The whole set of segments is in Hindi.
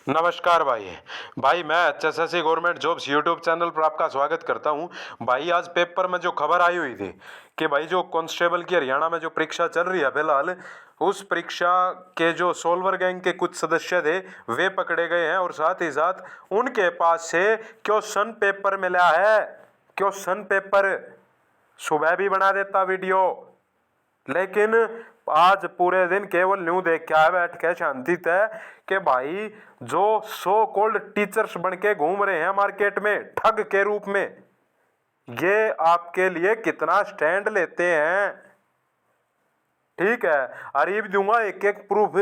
नमस्कार भाई। भाई मैं HSSC government jobs YouTube channel पर आपका स्वागत करता हूं। भाई आज पेपर में जो खबर आई हुई थी कि भाई जो कांस्टेबल की हरियाणा में जो परीक्षा चल रही है फिलहाल, उस परीक्षा के जो सोल्वर गैंग के कुछ सदस्य थे वे पकड़े गए हैं और साथ ही साथ उनके पास से क्वेश्चन पेपर मिला है। क्वेश्चन पेपर सुबह भी बना देता वीडियो, लेकिन आज पूरे दिन केवल न्यू देख के आया बैठ के शांति तय कि भाई जो सो कॉल्ड टीचर्स बन के घूम रहे हैं मार्केट में ठग के रूप में, ये आपके लिए कितना स्टैंड लेते हैं। ठीक है, अरे भी दूंगा एक एक प्रूफ।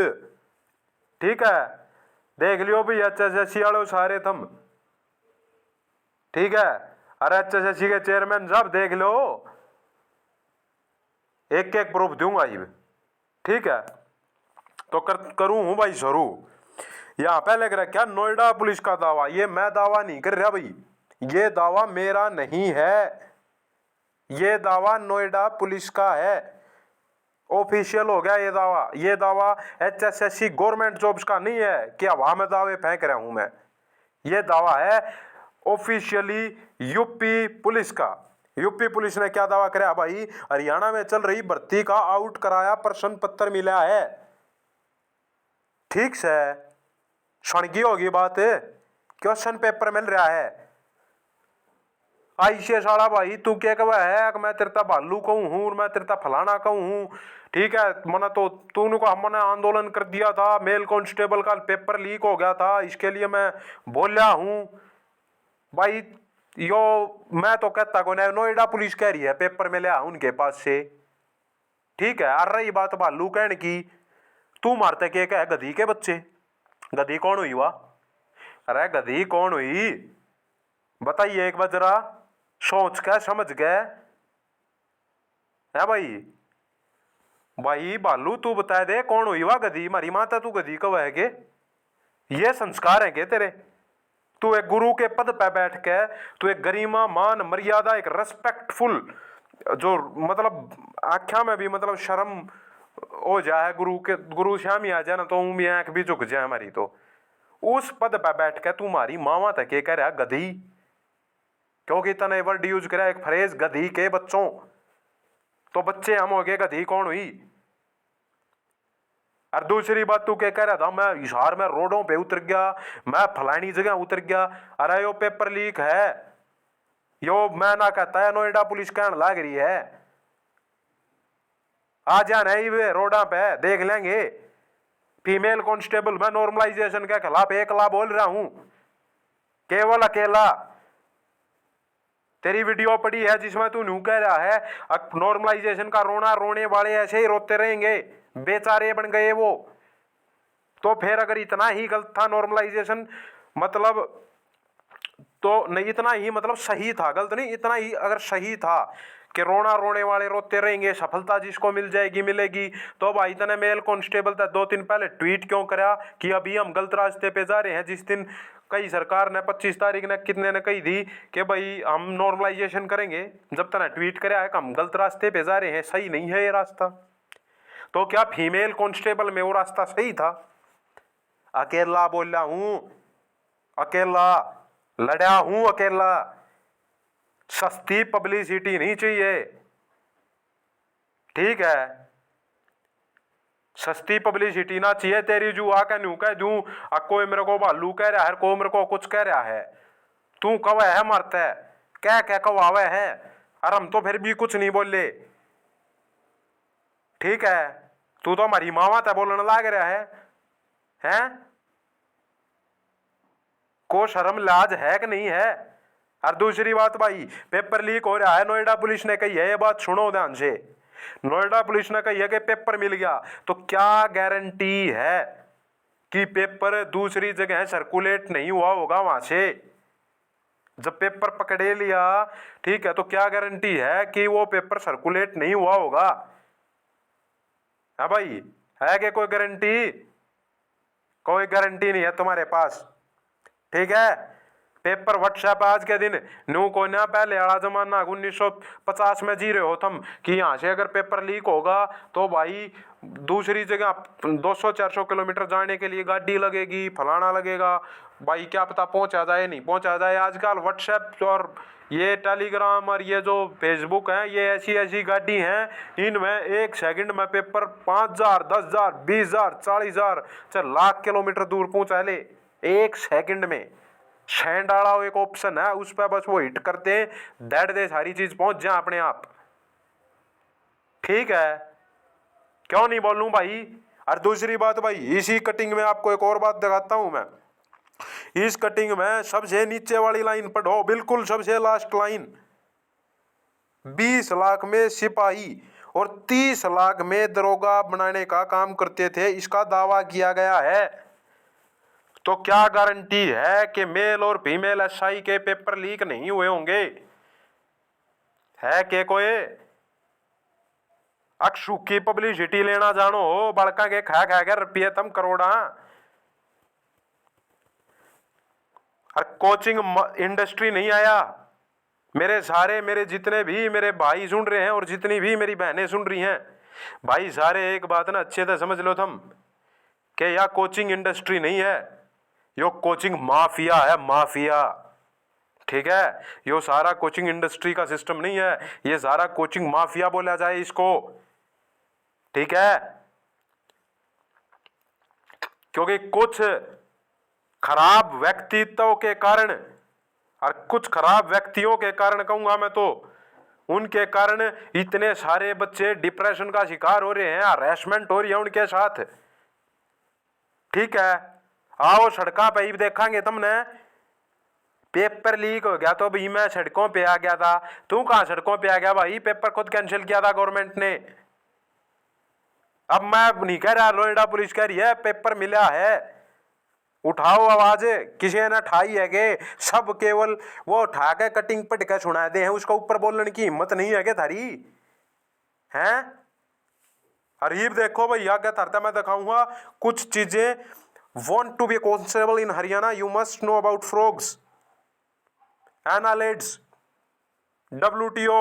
ठीक है, देख लियो भाई एचएसएससी वालों सारे तुम। ठीक है, अरे एचएसएससी के चेयरमैन साहब देख लो, एक एक प्रूफ दूंगा ये। ठीक है, तो करूं हूं भाई शुरू। यहां पे लग रहा क्या नोएडा पुलिस का दावा, ये मैं दावा नहीं कर रहा भाई, ये दावा मेरा नहीं है, ये दावा नोएडा पुलिस का है। ऑफिशियल हो गया ये दावा। ये दावा एचएसएससी गवर्नमेंट जॉब्स का नहीं है कि हवा में दावे फेंक रहा हूं मैं। ये दावा है ऑफिशियली यूपी पुलिस का। यूपी पुलिस ने क्या दावा कराया भाई, हरियाणा में चल रही भर्ती का आउट कराया प्रश्न पत्र मिला है। ठीक से सणगी होगी बात, क्वेश्चन पेपर मिल रहा है। आईसीएस साला भाई तू क्या कह है कि मैं तेरता भालू कहूं हूं, मैं तेरता फलाना कहूं हूं। ठीक है, मना तो तूने को हमने आंदोलन कर दिया था, मेल कांस्टेबल का पेपर लीक हो गया था, इसके लिए मैं बोला हूं भाई। यो मैं तो कहता को नहीं, नोएडा पुलिस कह रही है पेपर में लिया उनके पास से। ठीक है, आ रही बात भालू कहने की, तू मारते के कह गधी के बच्चे। गधी कौन हुई वाह? अरे गधी कौन हुई बताइए एक बार जरा, सोच के समझ गए है भाई। भाई भालू तू बता दे कौन हुई वाह गधी, मारी माता तू गधी कब है के? ये संस्कार है के तेरे? तू एक गुरु के पद पे बैठ के, तू एक गरिमा मान मर्यादा एक रेस्पेक्टफुल जो मतलब आख्या में भी मतलब शर्म हो जाए, गुरु के गुरु श्यामी आ जाए ना तो भी आंख भी झुक जाए हमारी। तो उस पद पे बैठ के तू मारी मामा तक कह रहा गधी, क्योंकि तने वर्ड यूज करा एक फ्रेज गधी के बच्चों, तो बच्चे हम हो गए, गधी कौन हुई? और दूसरी बात तू क्या कह रहा था, मैं हिसार में रोडों पे उतर गया, मैं फलानी जगह उतर गया। अरे यो पेपर लीक है, यो मैं ना कहता है नोएडा पुलिस कहने लाग रही है। आ जाना ही रोडा पे देख लेंगे। फीमेल कांस्टेबल मैं नॉर्मलाइजेशन के खिलाफ एकला बोल रहा हूं, केवल अकेला। तेरी वीडियो पड़ी है जिसमें तू न्यू कह रहा है नॉर्मलाइजेशन का रोना, रोने वाले ऐसे ही रोते रहेंगे, बेचारे बन गए वो। तो फिर अगर इतना ही गलत था नॉर्मलाइजेशन, मतलब तो नहीं इतना ही मतलब सही था, गलत नहीं, इतना ही अगर सही था कि रोना रोने वाले रोते रहेंगे, सफलता जिसको मिल जाएगी मिलेगी, तो भाई इतने मेल कांस्टेबल था 2 दिन पहले ट्वीट क्यों करा कि अभी हम गलत रास्ते पे जा रहे हैं, जिस दिन कई सरकार ने 25 तारीख ने कितने ने कही थी कि भाई हम नॉर्मलाइजेशन करेंगे, जब तक ट्वीट कराया है कि हम गलत रास्ते पे जा रहे हैं, सही नहीं है ये रास्ता। तो क्या फीमेल कांस्टेबल में वो रास्ता सही था? अकेला बोल रहा हूं, अकेला लड़ा हूं, अकेला। सस्ती पब्लिसिटी नहीं चाहिए। ठीक है, सस्ती पब्लिसिटी ना चाहिए तेरी, जू आके न्यू कह दू कोई मेरे को भालू कह रहा है, कोई मेरे को कुछ कह रहा है। तू कब है मरता है, क्या क्या कवावे है, और हम तो फिर भी कुछ नहीं बोले। ठीक है, तू तो हमारी मामा था बोलने लाग रहा है, हैं? को शर्म लाज है कि नहीं है? और दूसरी बात भाई, पेपर लीक हो रहा है, नोएडा पुलिस ने कही है, ये बात सुनो ध्यान से। नोएडा पुलिस ने कही है कि पेपर मिल गया, तो क्या गारंटी है कि पेपर दूसरी जगह सर्कुलेट नहीं हुआ होगा वहां से? जब पेपर पकड़े लिया, ठीक है, तो क्या गारंटी है कि वो पेपर सर्कुलेट नहीं हुआ होगा? है भाई, है कि कोई गारंटी? कोई गारंटी नहीं है तुम्हारे पास। ठीक है, पेपर व्हाट्सएप आज के दिन न्यू को ना पहले वाला जमाना 1950 में जी रहे हो तुम कि यहाँ से अगर पेपर लीक होगा तो भाई दूसरी जगह 200-400 किलोमीटर जाने के लिए गाड़ी लगेगी, फलाना लगेगा, भाई क्या पता पहुंचा जाए नहीं पहुंचा जाए। आजकल व्हाट्सएप और ये टेलीग्राम और ये जो फेसबुक है, ये ऐसी ऐसी गाड़ी हैं, इनमें 1 सेकंड में पेपर 5,000, 10,000, 20,000, 40,000 चाहे लाख किलोमीटर दूर पहुंचा ले 1 सेकंड में। सेंड वाला एक ऑप्शन है, उस पर बस वो हिट करते हैं, दैट दे सारी चीज पहुंच जाए अपने आप। ठीक है, क्यों नहीं बोलूं भाई। और दूसरी बात भाई, इसी कटिंग में आपको एक और बात दिखाता हूं मैं। इस कटिंग में सबसे नीचे वाली लाइन पढ़ो, बिल्कुल सबसे लास्ट लाइन। 20 लाख में सिपाही और 30 लाख में दरोगा बनाने का काम करते थे, इसका दावा किया गया है। तो क्या गारंटी है कि मेल और फीमेल एसआई के पेपर लीक नहीं हुए होंगे? है के कोई अक्षु की पब्लिसिटी लेना जानो हो, बड़का के खा खा के रुपये तुम करोड़ा। और कोचिंग इंडस्ट्री नहीं आया। मेरे जितने भी मेरे भाई सुन रहे हैं और जितनी भी मेरी बहनें सुन रही हैं, भाई सारे एक बात ना अच्छे से समझ लो तुम कि यह कोचिंग इंडस्ट्री नहीं है, यो कोचिंग माफिया है, माफिया। ठीक है, यो सारा कोचिंग इंडस्ट्री का सिस्टम नहीं है, ये सारा कोचिंग माफिया बोला जाए इसको। ठीक है, क्योंकि कुछ खराब व्यक्तित्व के कारण और कुछ खराब व्यक्तियों के कारण कहूंगा मैं, तो उनके कारण इतने सारे बच्चे डिप्रेशन का शिकार हो रहे हैं, हरेसमेंट हो रही है उनके साथ। ठीक है, आओ सड़कों पे ही देखेंगे तुमने। पेपर लीक हो गया तो भाई मैं सड़कों पे आ गया था, तू कहां सड़कों पे आ गया भाई? पेपर खुद कैंसिल किया था गवर्नमेंट ने। अब मैं नहीं कह रहा, नोएडा पुलिस कह रही है पेपर मिला है, उठाओ आवाज। किसी ने ठाई है के? सब केवल वो उठा के कटिंग पट के सुना दे हैं, उसका ऊपर बोलने की हिम्मत नहीं है क्या थारी? हैं? अरीब देखो भैया, क्या थरता मैं दिखाऊंगा कुछ चीजें। Want to be a constable in Haryana, you must know about frogs, annelids, WTO।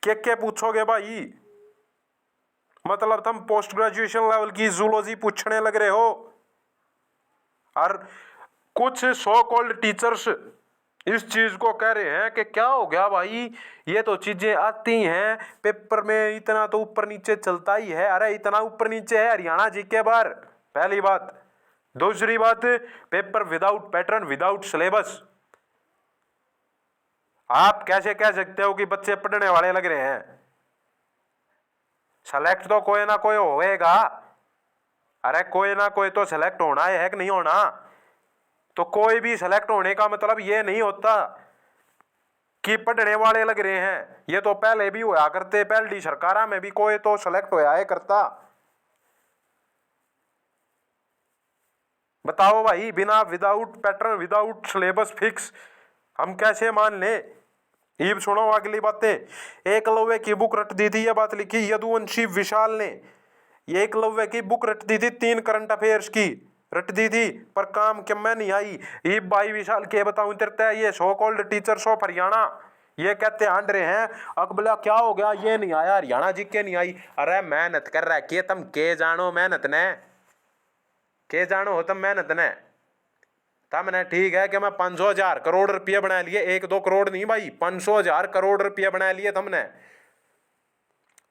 क्या पूछोगे भाई? मतलब तुम पोस्ट ग्रेजुएशन लेवल की जूलॉजी पूछने लग रहे हो। और कुछ सो कॉल्ड टीचर्स इस चीज को कह रहे हैं कि क्या हो गया भाई, ये तो चीजें आती हैं पेपर में, इतना तो ऊपर नीचे चलता ही है। अरे इतना ऊपर नीचे है हरियाणा जीके बार, पहली बात। दूसरी बात, paper without pattern, without syllabus. आप कैसे कह सकते हो कि बच्चे पढ़ने वाले लग रहे हैं? सेलेक्ट तो कोई ना कोई होएगा। अरे कोई ना कोई तो सेलेक्ट होना है कि नहीं होना? तो कोई भी सेलेक्ट होने का मतलब ये नहीं होता कि पढ़ने वाले लग रहे हैं। ये तो पहले भी हुआ करते, पहली सरकारा में भी कोई तो सेलेक्ट होया है करता। बताओ भाई, बिना without pattern, without syllabus fix हम कैसे मान ले? ये सुनो अगली बातें। एकलव्य की बुक रट दी थी, यह बात लिखी यदुवंशी विशाल ने। ये एकलव्य की बुक रट दी थी, 3 करंट अफेयर्स की रट दी थी, पर काम क्यों में नहीं आई? ये 22 विशाल के बताऊं तेरते, ये so called teachers of Haryana ये कहते आंड रहे हैं अकबला क्या हो गया, ये नहीं आया हरियाणा जी के नहीं आई। अरे मेहनत कर रहा है तुम के जानो मेहनत ने, के जानो हो तुम मेहनत ने। तमने ठीक है कि मैं 500,000 करोड़ रुपये बना लिए, 1-2 करोड़ नहीं भाई, 500,000 करोड़ रुपये बना लिए तुमने।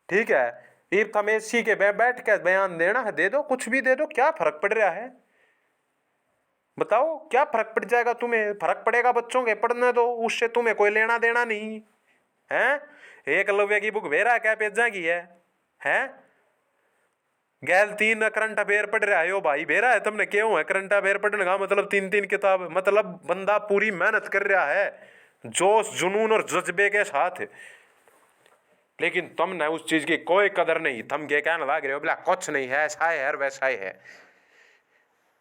ठीक है, ये तुम एसी के बैठ के बयान देना है, दे दो, कुछ भी दे दो, क्या फर्क पड़ रहा है? बताओ क्या फर्क पड़ जाएगा तुम्हें? फर्क पड़ेगा बच्चों के, पढ़ने दो, उससे तुम्हें कोई लेना देना नहीं है। एकलव्य की बुक वेरा क्या पेजा की है? गैल 3 करंट अफेयर पढ़ रहा हो भाई, बेरा है तुमने क्यों है करंट अफेयर पढ़ने का मतलब 3-3 किताब, मतलब बंदा पूरी मेहनत कर रहा है जोश जुनून और जज्बे के साथ, लेकिन तुमने उस चीज की कोई कदर नहीं। तुम क्या कहने लग रहे हो बोला कुछ नहीं है, ऐसा है वैसा है।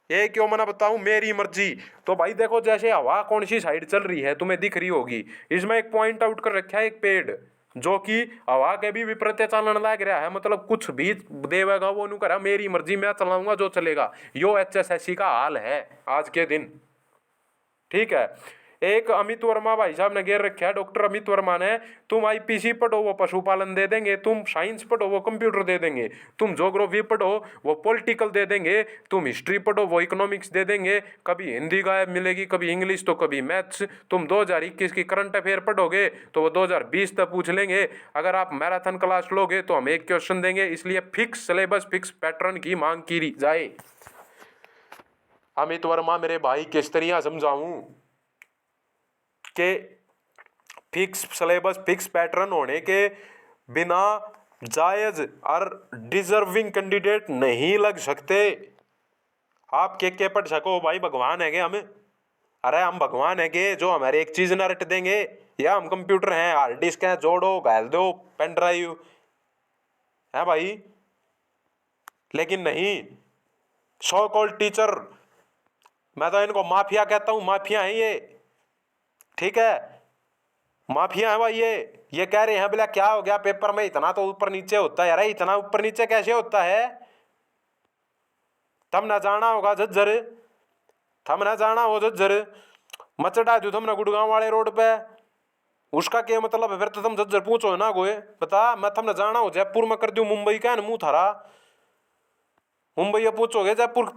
ये क्यों मना बताऊं, मेरी मर्जी। तो भाई देखो, जैसे हवा कौन सी साइड चल रही है तुम्हें दिख रही होगी, इसमें एक पॉइंट आउट कर रखा है, एक पेड़ जो कि हवा के भी विपरीत चलन लग रहा है, मतलब कुछ भी देवेगा वो नहीं करा, मेरी मर्जी, मैं चलाऊंगा जो चलेगा। यो HSSC का हाल है आज के दिन। ठीक है। एक अमित वर्मा भाई साहब ने घेर रखा है, डॉक्टर अमित वर्मा ने, तुम आईपीसी पढ़ो वो पशुपालन दे देंगे, तुम साइंस पढ़ो वो कंप्यूटर दे देंगे, तुम ज्योग्राफी पढ़ो वो पॉलिटिकल दे देंगे, तुम हिस्ट्री पढ़ो वो इकोनॉमिक्स दे देंगे, कभी हिंदी गायब मिलेगी, कभी इंग्लिश तो कभी मैथ्स, तुम 2021 की करंट अफेयर पढ़ोगे तो वो 2020 तक पूछ लेंगे, अगर आप मैराथन क्लास लोगे तो हम एक क्वेश्चन देंगे, इसलिए फिक्स सिलेबस फिक्स पैटर्न की मांग की जाए। अमित वर्मा मेरे भाई किस तरह समझाऊं के फिक्स सिलेबस फिक्स पैटर्न होने के बिना जायज और डिजर्विंग कैंडिडेट नहीं लग सकते। आप के पढ़ सको भाई, भगवान है क्या हम? अरे हम भगवान है के जो हमारे एक चीज ना रट देंगे, या हम कंप्यूटर हैं हार्ड डिस्क है, जोड़ो घाल दो पेन ड्राइव है भाई। लेकिन नहीं, सो कॉल्ड टीचर, मैं तो इनको माफिया कहता हूं, माफिया है ये, ठीक है, माफिया है भाई ये कह रहे हैं बोला क्या हो गया पेपर में इतना तो ऊपर नीचे होता है, अरे इतना ऊपर नीचे कैसे होता है? तम ना जाना होगा झज्जर, थम ना जाना हो झज्जर, मचड़ा दू तुमने गुड़गांव वाले रोड पे, उसका क्या मतलब है? फिर तो तुम झज्जर पूछो ना कोई बता, मैं तुमने जाना हो जयपुर में कर दू, मुंबई का मुंह थारा, मुंबई पूछोगे जयपुर,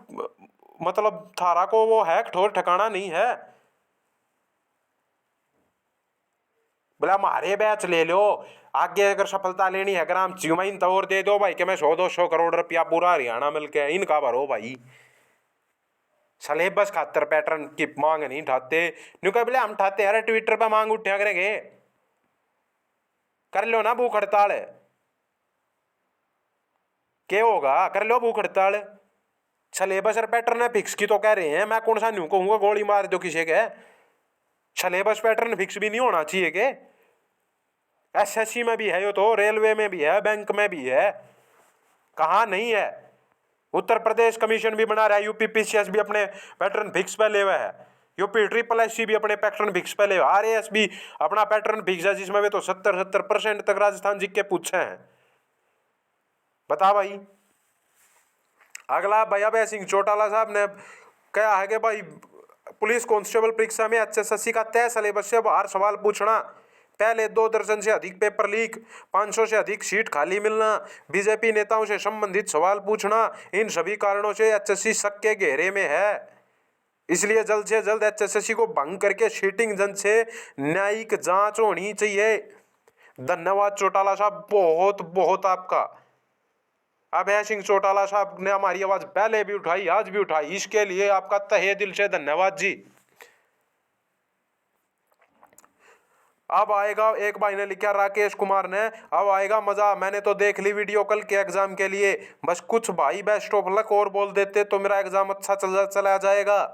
मतलब थारा को वो है ठोर ठिकाना नहीं है। बोला हमारे बैच ले लो, आगे अगर सफलता लेनी है ग्राम च्यूमाइन तो और दे दो भाई कि मैं 100-200 करोड़ रुपया पूरा हरियाणा मिलके इनका भरो भाई। सिलेबस खातर पैटर्न की मांग नहीं उठाते, न्यू कह बोले हम उठाते हैं, ट्विटर पे मांग उठा करेंगे, कर लो ना भूख हड़ताल, क्या होगा कर लो भूख हड़ताल। सिलेबस और पैटर्न फिक्स की तो कह रहे हैं, मैं कौन सा न्यू कहूंगा गोली मार दो किसी के, सिलेबस पैटर्न फिक्स भी नहीं होना चाहिए के? एसएससी में भी है ये तो, रेलवे में भी है, बैंक में भी है, कहाँ नहीं है? उत्तर प्रदेश कमीशन भी बना रहा है, यूपी पीसीएस भी अपने पैटर्न फिक्स पे ले हुआ है, यूपी ट्रिपल एससी भी अपने पैटर्न फिक्स पे ले, आरएएस भी अपना पैटर्न फिक्स है, जिसमें वे तो 70% तक राजस्थान जी के पूछे हैं। बता भाई। अगला भैया अभय सिंह चौटाला साहब ने कहा है कि भाई पुलिस कांस्टेबल परीक्षा में एचएसएससी का तय सिलेबस से बाहर सवाल पूछना, पहले 2 दर्जन से अधिक पेपर लीक, 500 से अधिक सीट खाली मिलना, बीजेपी नेताओं से संबंधित सवाल पूछना, इन सभी कारणों से एचएससी शक के घेरे में है, इसलिए जल्द से जल्द एचएसएससी को भंग करके सीटिंग जंच से न्यायिक जांच होनी चाहिए। धन्यवाद चौटाला साहब, बहुत बहुत आपका। अभय सिंह चौटाला साहब ने हमारी आवाज पहले भी उठाई, आज भी उठाई, इसके लिए आपका तहे दिल से धन्यवाद जी। अब आएगा, एक भाई ने लिखा राकेश कुमार ने, अब आएगा मजा, मैंने तो देख ली वीडियो कल के एग्जाम के लिए, बस कुछ भाई बेस्ट ऑफ लक और बोल देते तो मेरा एग्जाम अच्छा चला जाएगा।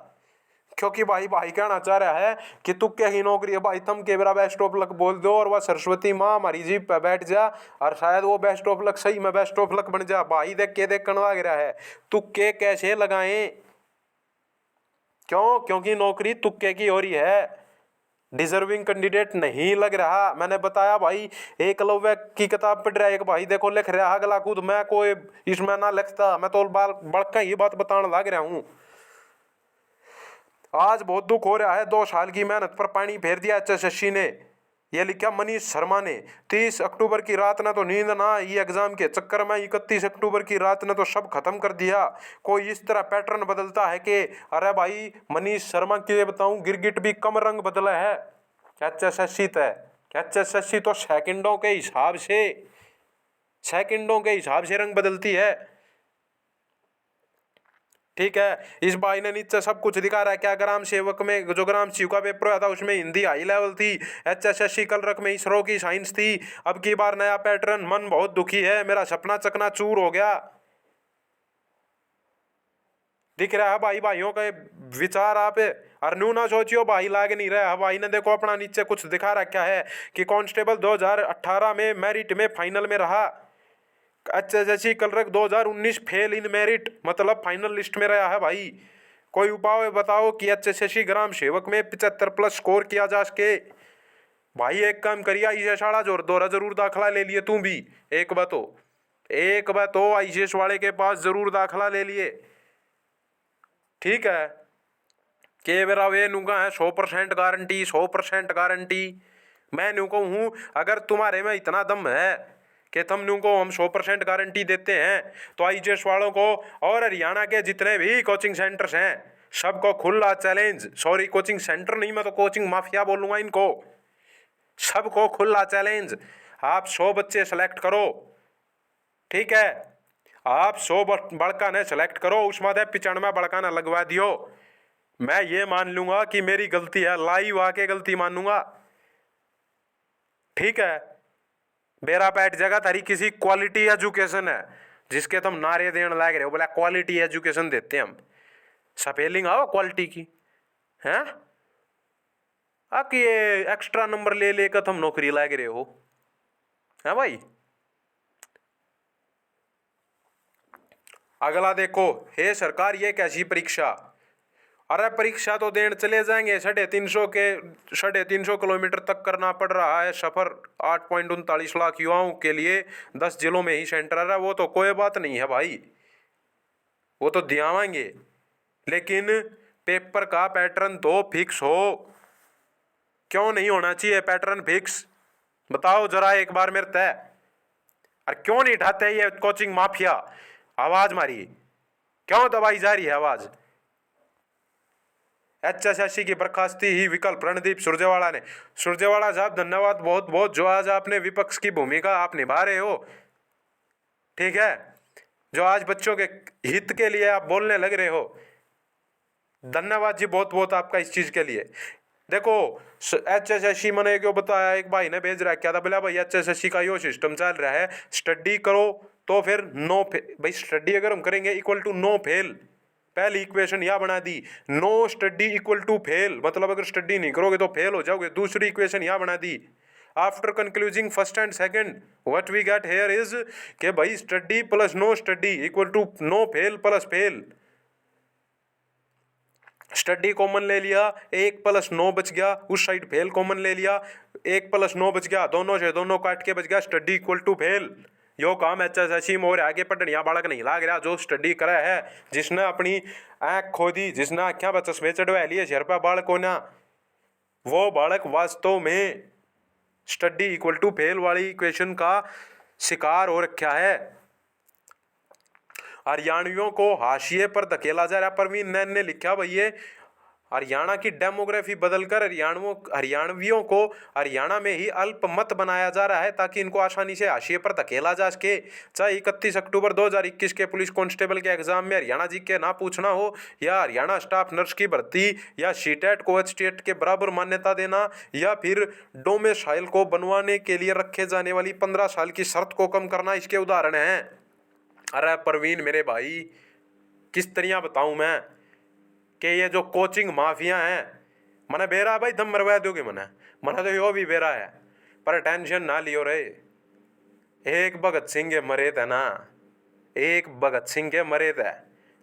क्योंकि भाई कहना चाह रहा है कि तू क्या ही नौकरी है भाई, तुम के मेरा बेस्ट ऑफ लक बोल दो और वह सरस्वती माँ हमारी जीप पे बैठ जा और शायद वो बेस्ट ऑफ लक सही में बेस्ट ऑफ लक बन जा। भाई देख के देख कनवा गिरा है, तुक्के कैसे लगाएं? क्यों? क्योंकि नौकरी तुक्के की हो रही है, डिजर्विंग कैंडिडेट नहीं लग रहा। मैंने बताया भाई, एकलव्य की किताब पढ़ रहा है एक भाई, देखो लिख रहा अगला खुद, मैं कोई इसमें ना लिखता, मैं तो बढ़ ये बात बताने लग रहा हूँ। आज बहुत दुख हो रहा है, 2 साल की मेहनत पर पानी फेर दिया एचएसएससी ने, यह लिखा मनीष शर्मा ने। 30 अक्टूबर की रात ने तो नींद ना आई एग्जाम के चक्कर में, 31 अक्टूबर की रात ने तो सब खत्म कर दिया। कोई इस तरह पैटर्न बदलता है कि अरे भाई मनीष शर्मा के लिए बताऊं, गिरगिट भी कम रंग बदला है एचएसएससी तय। एचएसएससी तो सेकंडों के हिसाब से रंग बदलती है, ठीक है। इस भाई ने नीचे सब कुछ दिखा रहा है, क्या ग्राम सेवक में जो ग्राम सेवक का पेपर हुआ था उसमें हिंदी हाई लेवल थी, एचएसएससी कलरक में इसरो की साइंस थी, अब की बार नया पैटर्न, मन बहुत दुखी है, मेरा सपना चकनाचूर हो गया। दिख रहा है भाई, भाइयों के विचार आप और न्यू ना सोचियो भाई लाग नहीं रहा है। भाई ने देखो अपना नीचे कुछ दिखा रखा है कि कांस्टेबल 2018 में मेरिट में फाइनल में रहा, HSSC clerk 2019 fail in merit, मतलब फाइनल लिस्ट में रहा है भाई। कोई उपाय बताओ कि एचएसएससी ग्राम सेवक में 75+ स्कोर किया जा सके। भाई एक काम करिए, आईसीएस वाला जोर दोरा जरूर दाखला ले लिए, तू भी एक बार तो आईसीएस वाले के पास जरूर दाखला ले लिए, ठीक है। के बेरा वे नूका है 100% गारंटी, 100% गारंटी। मैं न्यू को हूँ, अगर तुम्हारे में इतना दम है कि तुम न्यू को हम 100% गारंटी देते हैं, तो आईजीएस वालों को और हरियाणा के जितने भी कोचिंग सेंटर्स हैं सबको खुला चैलेंज, सॉरी कोचिंग सेंटर नहीं, मैं तो कोचिंग माफिया बोलूंगा इनको, सबको खुला चैलेंज। आप 100 बच्चे सेलेक्ट करो, ठीक है, आप 100 बड़का ने सेलेक्ट करो, उसमें 95 बड़का ना लगवा दियो, मैं ये मान लूंगा कि मेरी गलती है, लाइव आके गलती मानूंगा, ठीक है। बेरा बैठ जगह तारी किसी क्वालिटी एजुकेशन है जिसके तुम नारे देने लग रहे हो, बोला क्वालिटी एजुकेशन देते हैं हम, स्पेलिंग आओ क्वालिटी की हैं, ये एक्स्ट्रा नंबर ले लेकर तुम नौकरी लग रहे हो, है भाई। अगला देखो, हे सरकार ये कैसी परीक्षा, अरे परीक्षा तो देने चले जाएंगे, 350 किलोमीटर तक करना पड़ रहा है सफर, 8.39 लाख युवाओं के लिए 10 जिलों में ही सेंटर है, वो तो कोई बात नहीं है भाई, वो तो दियावाएंगे, लेकिन पेपर का पैटर्न तो फिक्स हो। क्यों नहीं होना चाहिए पैटर्न फिक्स, बताओ जरा एक बार मेरे तय, और क्यों नहीं उठाते ये कोचिंग माफिया, आवाज मारी, क्यों दबाई जा रही है आवाज। एचएसएससी की बर्खास्ती ही विकल्प, रणदीप सुरजेवाला ने। सुरजेवाला साहब धन्यवाद बहुत बहुत, जो आज आपने विपक्ष की भूमिका आप निभा रहे हो, ठीक है, जो आज बच्चों के हित के लिए आप बोलने लग रहे हो, धन्यवाद जी बहुत बहुत आपका इस चीज के लिए। देखो एचएसएससी मैंने क्यों बताया, एक भाई ने भेज रहा क्या था, बोला भाई एचएसएससी का यो सिस्टम चल रहा है, स्टडी करो तो फिर नो फेल, भाई स्टडी अगर हम करेंगे इक्वल टू नो फेल, पहली इक्वेशन यह बना दी, no study equal to fail, मतलब अगर स्टडी नहीं करोगे तो फेल हो जाओगे, दूसरी इक्वेशन यह बना दी, after concluding first and second what we get here is के भाई study plus no study equal to no fail plus fail, study common ले लिया, 1+9 बच गया, उस साइड फेल कॉमन ले लिया, 1+9 बच गया, दोनों से दोनों काट के बच गया, स्टडी इक्वल टू फेल। यो काम एचएसएससी में और आगे पढ़निया बालक नहीं लाग रहा, जो स्टडी करा है, जिसने अपनी आँख खोदी, जिसने आँखें पर चश्मे चढ़वा लिए सिर पर बालकों ने, वो बालक वास्तव में स्टडी इक्वल टू फेल वाली इक्वेशन का शिकार हो रखा है। हरियाणवियों को हाशिए पर धकेला जा रहा है। परवीन नैन ने लिखा भैया, हरियाणा की डेमोग्राफी बदलकर हरियाणवियों को हरियाणा में ही अल्पमत बनाया जा रहा है ताकि इनको आसानी से हाशिए पर धकेला जा सके। चाहे 31 अक्टूबर 2021 के पुलिस कांस्टेबल के एग्जाम में हरियाणा जी के ना पूछना हो, या हरियाणा स्टाफ नर्स की भर्ती, या सीटेट को एचटेट के बराबर मान्यता देना, या फिर डोमेसाइल को बनवाने के लिए रखे जाने वाली 15 साल की शर्त को कम करना, इसके उदाहरण हैं। अरे परवीन मेरे भाई, किस तरह बताऊं मैं कि ये जो कोचिंग माफिया हैं, मने बेरा भाई दम मरवा दोगे, मने तो यो भी बेरा है, पर टेंशन ना लियो रे, एक भगत सिंह के मरे थे ना, एक भगत सिंह के मरे थे,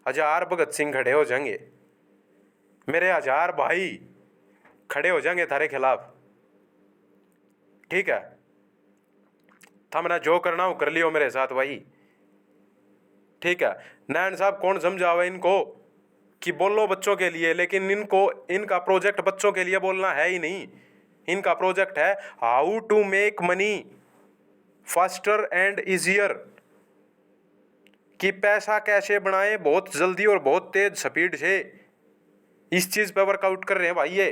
1000 भगत सिंह खड़े हो जाएंगे, मेरे 1000 भाई खड़े हो जाएंगे थारे खिलाफ, ठीक है, हमने जो करना हो कर लियो मेरे साथ भाई, ठीक है। नैन साहब कौन समझावे इनको कि बोलो बच्चों के लिए, लेकिन इनका प्रोजेक्ट बच्चों के लिए बोलना है ही नहीं, इनका प्रोजेक्ट है how to make money faster and easier, कि पैसा कैसे बनाए बहुत जल्दी और बहुत तेज स्पीड से, इस चीज पे वर्कआउट कर रहे हैं भाई ये।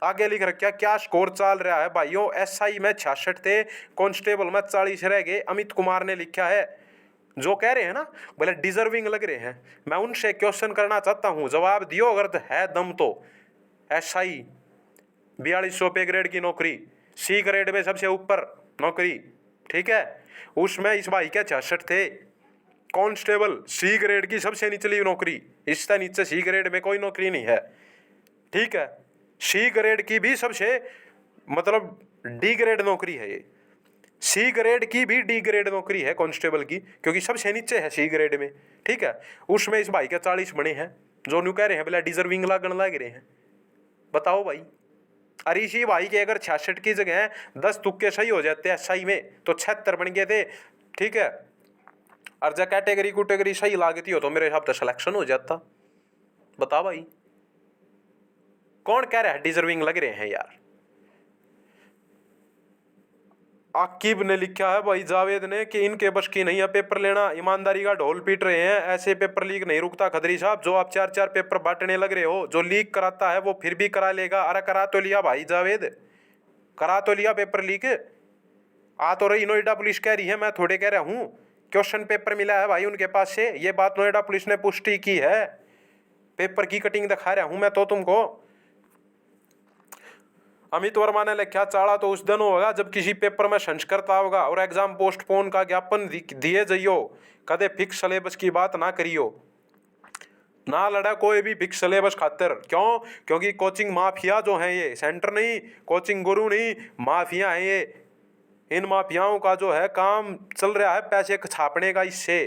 आगे लिख रखा क्या स्कोर चल रहा है भाइयों, एसआई में 66 थे, कांस्टेबल में 40 रह गए, अमित कुमार ने लिखा है। जो कह रहे हैं ना बोले डिजर्विंग लग रहे हैं, मैं उनसे क्वेश्चन करना चाहता हूं, जवाब दियो अगर है दम तो। एसआई 4200 पे ग्रेड की नौकरी, सी ग्रेड में सबसे ऊपर नौकरी, ठीक है, उसमें इस भाई के 66 थे। कांस्टेबल सी ग्रेड की सबसे निचली नौकरी, इससे नीचे सी ग्रेड में कोई नौकरी नहीं है, ठीक है, सी ग्रेड की भी सबसे मतलब डी ग्रेड नौकरी है ये, सी ग्रेड की भी डी ग्रेड नौकरी है कांस्टेबल की, क्योंकि सबसे नीचे है सी ग्रेड में, ठीक है, उसमें इस भाई के 40 बने हैं, जो न्यू कह रहे हैं बोला डिजर्विंग लागण लग रहे हैं। बताओ भाई, अरे इसी भाई के अगर 66 की जगह 10 तुक्के सही हो जाते हैं एसआई में तो 76 बन गए थे, ठीक है, और जब कैटेगरी कुटेगरी सही लागती हो तो मेरे हिसाब से सिलेक्शन हो जाता। बता भाई, कौन कह रहा है डिजर्विंग लग रहे हैं यार। आकिब ने लिखा है भाई जावेद ने कि इनके बस की नहीं है पेपर लेना, ईमानदारी का ढोल पीट रहे हैं, ऐसे पेपर लीक नहीं रुकता खदरी साहब। जो आप 4-4 पेपर बांटने लग रहे हो, जो लीक कराता है वो फिर भी करा लेगा। अरे करा तो लिया भाई जावेद, करा तो लिया पेपर लीक। आ तो रही नोएडा पुलिस कह रही है, मैं थोड़े कह रहा हूँ। क्वेश्चन पेपर मिला है भाई उनके पास से, ये बात नोएडा पुलिस ने पुष्टि की है। पेपर की कटिंग दिखा रहा हूं मैं तो तुमको। अमित वर्मा ने लिखा चाड़ा तो उस दिन होगा जब किसी पेपर में संस्करता होगा और एग्जाम पोस्टपोन का ज्ञापन दिए जाइयो। कदे फिक्स सिलेबस की बात ना करियो, ना लड़ा कोई भी फिक्स सिलेबस खातिर। क्यों? क्योंकि कोचिंग माफिया जो हैं, ये सेंटर नहीं, कोचिंग गुरु नहीं, माफिया हैं ये। इन माफियाओं का जो है काम चल रहा है पैसे छापने का, इससे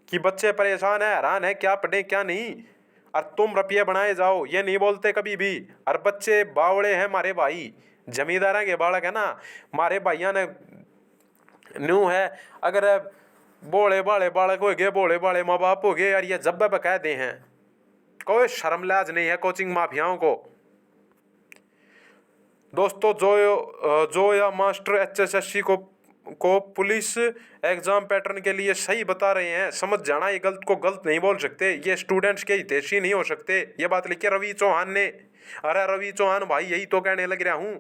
कि बच्चे परेशान है, हैरान है, क्या पढ़े क्या नहीं। और तुम रुपये बनाए जाओ, ये नहीं बोलते कभी भी। और बच्चे बावड़े हैं मारे भाई, जमींदार के बालक है ना, मारे भाइया ने न्यू है। अगर बोले बाले बालक हो गए, बोले बाले माँ बाप हो गए यार, ये जब कह दे हैं, कोई शर्म लाज नहीं है कोचिंग माफियाओं को। दोस्तों जो या मास्टर HSSC को पुलिस एग्जाम पैटर्न के लिए सही बता रहे हैं, समझ जाना। ये गलत को गलत नहीं बोल सकते, ये स्टूडेंट्स के हितैषी नहीं हो सकते। ये बात लिखी रवि चौहान ने। अरे रवि चौहान भाई, यही तो कहने लग रहा हूं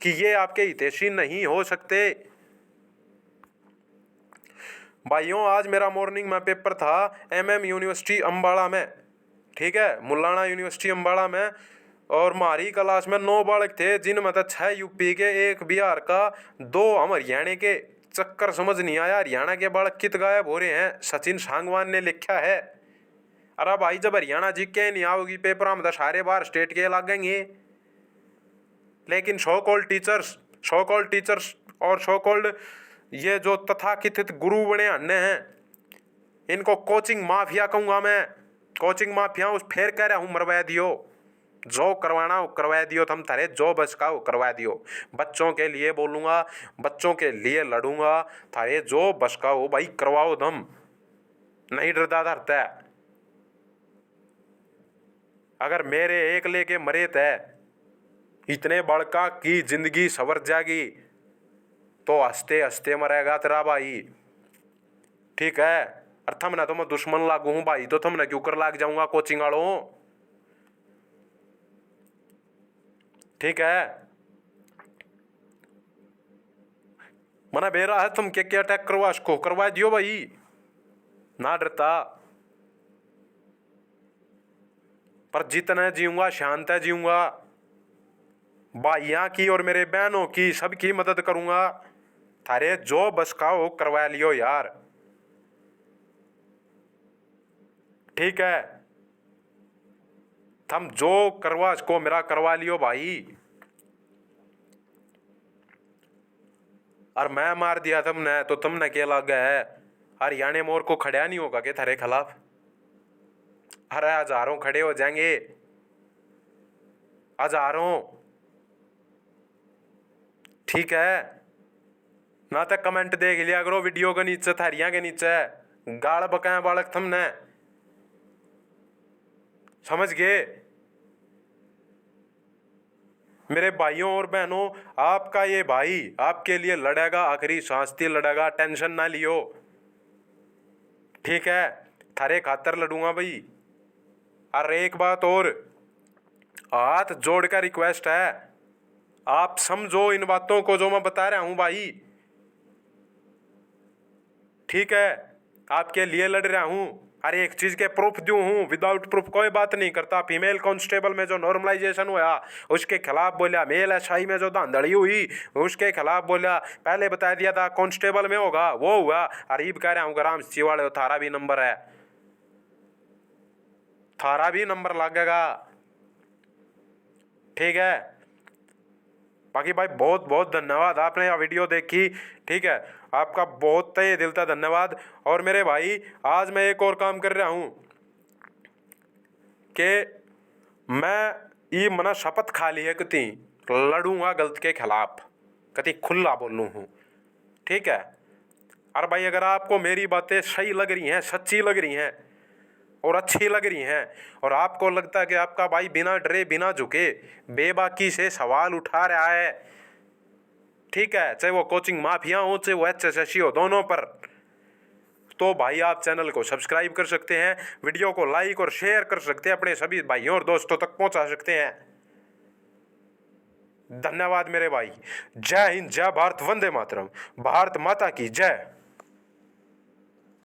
कि ये आपके हितैषी नहीं हो सकते। भाइयों आज मेरा मॉर्निंग में पेपर था MM यूनिवर्सिटी अम्बाड़ा में, ठीक है, मुलाना यूनिवर्सिटी अम्बाड़ा में। और हमारी क्लास में 9 बालक थे, जिनमें तो 6 यूपी के, 1 बिहार का, 2 हम हरियाणा के। चक्कर समझ नहीं आया, हरियाणा के बालक कित गायब हो रहे हैं। सचिन सांगवान ने लिखा है। अरे भाई जब हरियाणा जी के नहीं आओगी पेपर, हम तो सारे बाहर स्टेट के लागेंगे। लेकिन सो कॉल्ड टीचर्स और सो कॉल्ड ये जो तथाकथित गुरु बने अन्य हैं, इनको कोचिंग माफिया कहूंगा मैं। कोचिंग माफिया उस फेर कह रहा हूं, मरवा दियो जो करवाना हो करवा दियो, तुम थारे जो बस का हो करवा दियो। बच्चों के लिए बोलूंगा, बच्चों के लिए लड़ूंगा, थारे जो बस का हो भाई करवाओ, दम नहीं डरता धरता। अगर मेरे एक लेके मरे थे, इतने बड़का की जिंदगी सवर जाएगी, तो हंसते हंसते मरेगा तेरा भाई, ठीक है। और थमने तो मैं दुश्मन लागू हूं भाई, तो थमने क्यों कर लाग जाऊंगा कोचिंग वालों, ठीक है। मना बेरा है तुम क्या अटैक करवा इसको करवा दियो भाई, ना डरता। पर जितना जीऊंगा शांत है जीऊंगा, भाइयों की और मेरे बहनों की सबकी मदद करूंगा। थारे जो बस का हो करवा लियो यार, ठीक है। तुम जो करवा इसको मेरा करवा लियो भाई। और मैं मार दिया तुमने तो तुमने क्या लगा है? हरियाणा मोर को खड़ा नहीं होगा क्या थारे खिलाफ? अरे हजारों खड़े हो जाएंगे, हजारों, ठीक है ना। तो कमेंट देख लिया करो वीडियो के नीचे, थारियां के नीचे गाल बकाया बालक तुमने, समझ गए मेरे भाइयों और बहनों। आपका ये भाई आपके लिए लड़ेगा, आखिरी सांस तक लड़ेगा, टेंशन ना लियो, ठीक है। थारे खातर लड़ूंगा भाई। और एक बात और, हाथ जोड़ कर रिक्वेस्ट है, आप समझो इन बातों को जो मैं बता रहा हूं भाई, ठीक है। आपके लिए लड़ रहा हूं, अरे एक चीज के प्रूफ दूं हूं, विदाउट प्रूफ कोई बात नहीं करता। फीमेल कांस्टेबल में जो नॉर्मलाइजेशन हुआ उसके खिलाफ बोला, मेल SI में जो धांधली हुई उसके खिलाफ बोला। पहले बता दिया था कांस्टेबल में होगा, वो हुआ। अरीब कह रहा हूं ग्राम चिवाड़े, थारा भी नंबर है, थारा भी नंबर लगेगा, ठीक है। बाकी भाई बहुत बहुत धन्यवाद, आपने यह वीडियो देखी, ठीक है। आपका बहुत तहे दिल से धन्यवाद। और मेरे भाई आज मैं एक और काम कर रहा हूं कि मैं ये मना शपथ खा ली है कति लड़ूंगा गलत के खिलाफ, कति खुला बोलूं हूं, ठीक है। और भाई अगर आपको मेरी बातें सही लग रही हैं, सच्ची लग रही हैं, और अच्छी लग रही हैं, और आपको लगता है कि आपका भाई बिना डरे बिना झुके बेबाकी से सवाल उठा रहा है, ठीक है, चाहे वो कोचिंग माफिया हो चाहे वो HSSC हो, दोनों पर, तो भाई आप चैनल को सब्सक्राइब कर सकते हैं, वीडियो को लाइक और शेयर कर सकते हैं, अपने सभी भाइयों और दोस्तों तक पहुंचा सकते हैं। धन्यवाद मेरे भाई। जय हिंद, जय भारत, वंदे मातरम। भारत माता की जय।